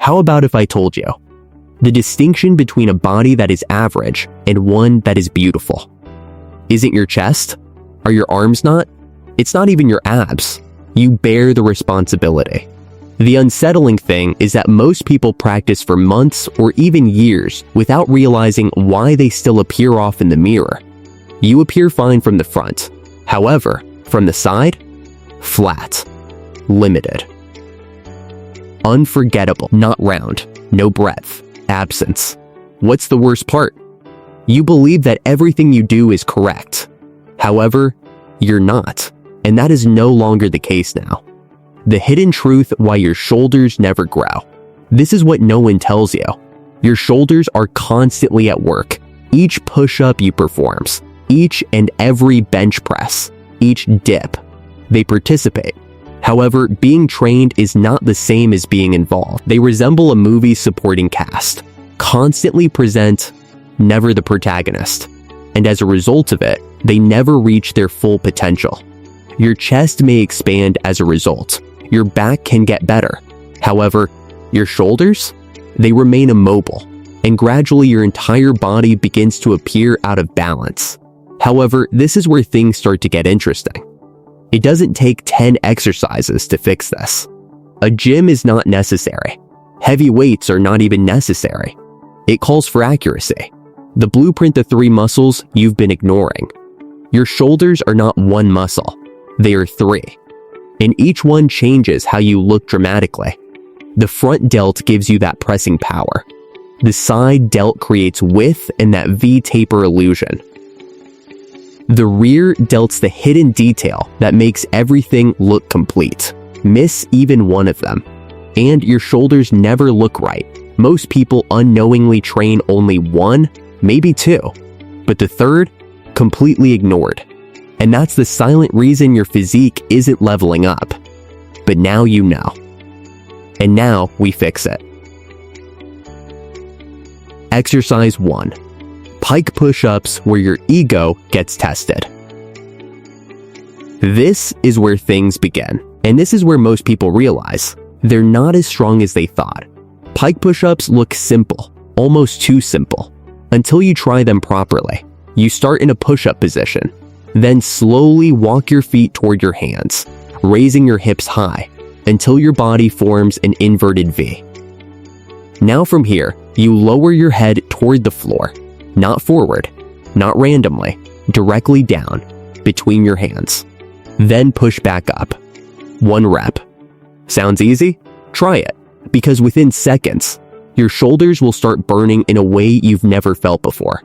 How about if I told you? The distinction between a body that is average and one that is beautiful. Isn't your chest? Are your arms not? It's not even your abs. You bear the responsibility. The unsettling thing is that most people practice for months or even years without realizing why they still appear off in the mirror. You appear fine from the front. However, from the side, flat, limited, unforgettable, not round, no breadth, absence. What's the worst part? You believe that everything you do is correct. However, you're not, and that is no longer the case now. The hidden truth why your shoulders never grow. This is what no one tells you. Your shoulders are constantly at work. Each push-up you perform, each and every bench press, each dip, they participate. However, being trained is not the same as being involved. They resemble a movie's supporting cast, constantly present, never the protagonist. And as a result of it, they never reach their full potential. Your chest may expand as a result. Your back can get better. However, your shoulders, they remain immobile, and gradually your entire body begins to appear out of balance. However, this is where things start to get interesting. It doesn't take 10 exercises to fix this. A gym is not necessary. Heavy weights are not even necessary. It calls for accuracy. The blueprint of 3 muscles you've been ignoring. Your shoulders are not one muscle. They are 3. And each one changes how you look dramatically. The front delt gives you that pressing power. The side delt creates width and that V-taper illusion. The rear delts the hidden detail that makes everything look complete. Miss even one of them, and your shoulders never look right. Most people unknowingly train only 1, maybe 2, but the third, completely ignored. And that's the silent reason your physique isn't leveling up. But now you know. And now we fix it. Exercise 1. Pike push-ups where your ego gets tested. This is where things begin. And this is where most people realize they're not as strong as they thought. Pike push-ups look simple, almost too simple, until you try them properly. You start in a push-up position. Then slowly walk your feet toward your hands, raising your hips high until your body forms an inverted V. Now from here, you lower your head toward the floor, not forward, not randomly, directly down, between your hands. Then push back up. 1 rep. Sounds easy? Try it, because within seconds, your shoulders will start burning in a way you've never felt before.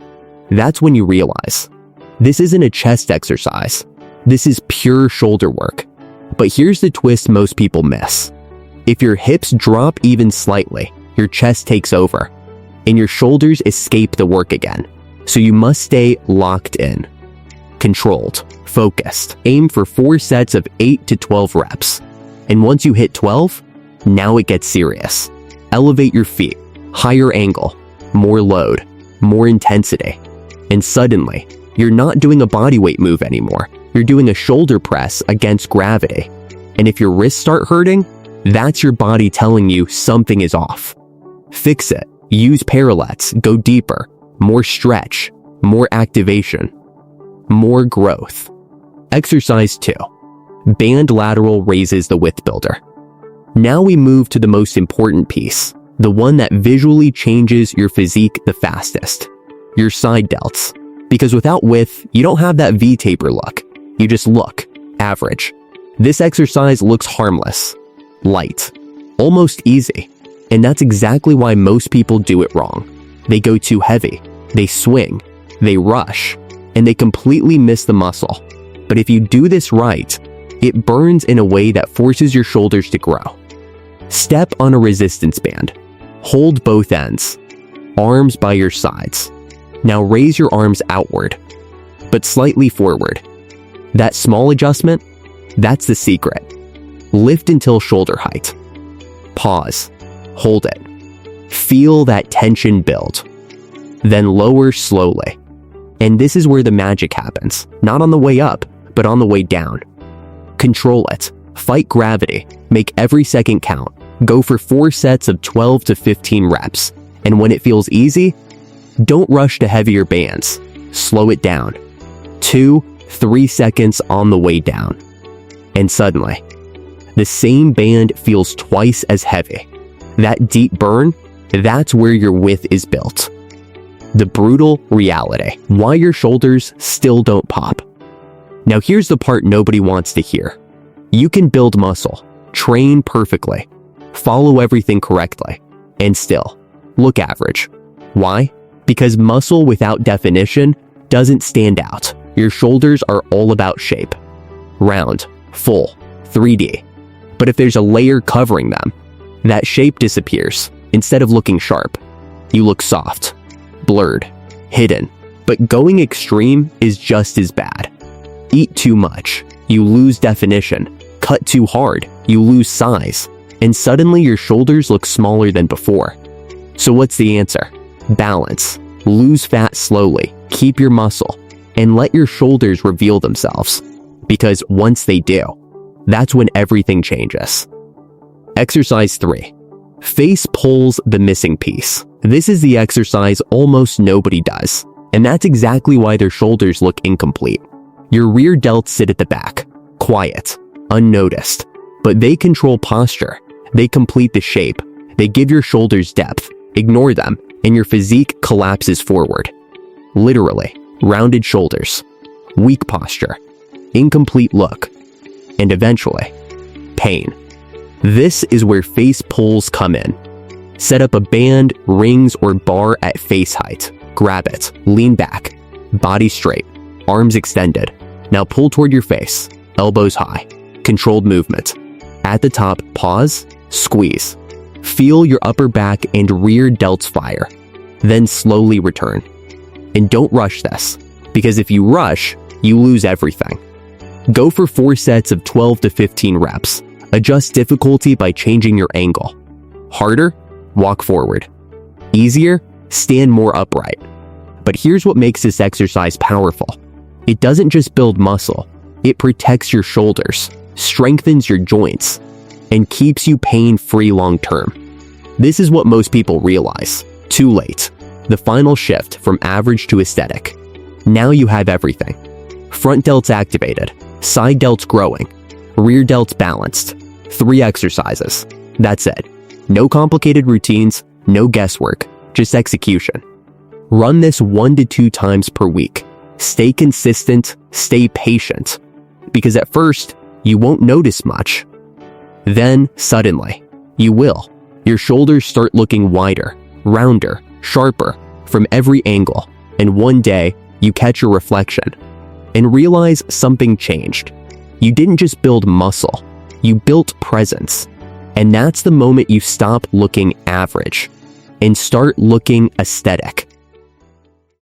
That's when you realize. This isn't a chest exercise. This is pure shoulder work. But here's the twist most people miss. If your hips drop even slightly, your chest takes over, and your shoulders escape the work again. So you must stay locked in, controlled, focused. Aim for 4 sets of 8 to 12 reps. And once you hit 12, now it gets serious. Elevate your feet, higher angle, more load, more intensity. And suddenly, you're not doing a bodyweight move anymore. You're doing a shoulder press against gravity. And if your wrists start hurting, that's your body telling you something is off. Fix it. Use parallettes. Go deeper. More stretch. More activation. More growth. Exercise 2. Band lateral raises the width builder. Now we move to the most important piece. The one that visually changes your physique the fastest. Your side delts. Because without width, you don't have that V-taper look. You just look average. This exercise looks harmless, light, almost easy. And that's exactly why most people do it wrong. They go too heavy, they swing, they rush, and they completely miss the muscle. But if you do this right, it burns in a way that forces your shoulders to grow. Step on a resistance band. Hold both ends, arms by your sides. Now raise your arms outward, but slightly forward. That small adjustment, that's the secret. Lift until shoulder height. Pause. Hold it. Feel that tension build. Then lower slowly. And this is where the magic happens. Not on the way up, but on the way down. Control it. Fight gravity. Make every second count. Go for 4 sets of 12 to 15 reps, and when it feels easy, don't rush to heavier bands. Slow it down. 2-3 seconds on the way down. And suddenly, the same band feels twice as heavy. That deep burn, that's where your width is built. The brutal reality, why your shoulders still don't pop. Now here's the part nobody wants to hear. You can build muscle, train perfectly, follow everything correctly, and still look average. Why? Because muscle without definition doesn't stand out. Your shoulders are all about shape. Round, full, 3D. But if there's a layer covering them, that shape disappears. Instead of looking sharp, you look soft, blurred, hidden. But going extreme is just as bad. Eat too much, you lose definition. Cut too hard, you lose size. And suddenly your shoulders look smaller than before. So what's the answer? Balance. Lose fat slowly, keep your muscle, and let your shoulders reveal themselves. Because once they do, that's when everything changes. Exercise 3. Face pulls the missing piece. This is the exercise almost nobody does, and that's exactly why their shoulders look incomplete. Your rear delts sit at the back, quiet, unnoticed, but they control posture. They complete the shape. They give your shoulders depth. Ignore them, and your physique collapses forward. Literally, rounded shoulders, weak posture, incomplete look, and eventually, pain. This is where face pulls come in. Set up a band, rings, or bar at face height. Grab it, lean back, body straight, arms extended. Now pull toward your face, elbows high, controlled movement. At the top, pause, squeeze. Feel your upper back and rear delts fire. Then slowly return. And don't rush this, because if you rush, you lose everything. Go for 4 sets of 12 to 15 reps. Adjust difficulty by changing your angle. Harder? Walk forward. Easier? Stand more upright. But here's what makes this exercise powerful. It doesn't just build muscle. It protects your shoulders, strengthens your joints, and keeps you pain-free long-term. This is what most people realize. Too late. The final shift from average to aesthetic. Now you have everything. Front delts activated, side delts growing, rear delts balanced. 3 exercises. That's it. No complicated routines, no guesswork, just execution. Run this 1 to 2 times per week. Stay consistent, stay patient. Because at first, you won't notice much. Then, suddenly, you will. Your shoulders start looking wider, rounder, sharper, from every angle. And one day, you catch your reflection and realize something changed. You didn't just build muscle, you built presence. And that's the moment you stop looking average and start looking aesthetic.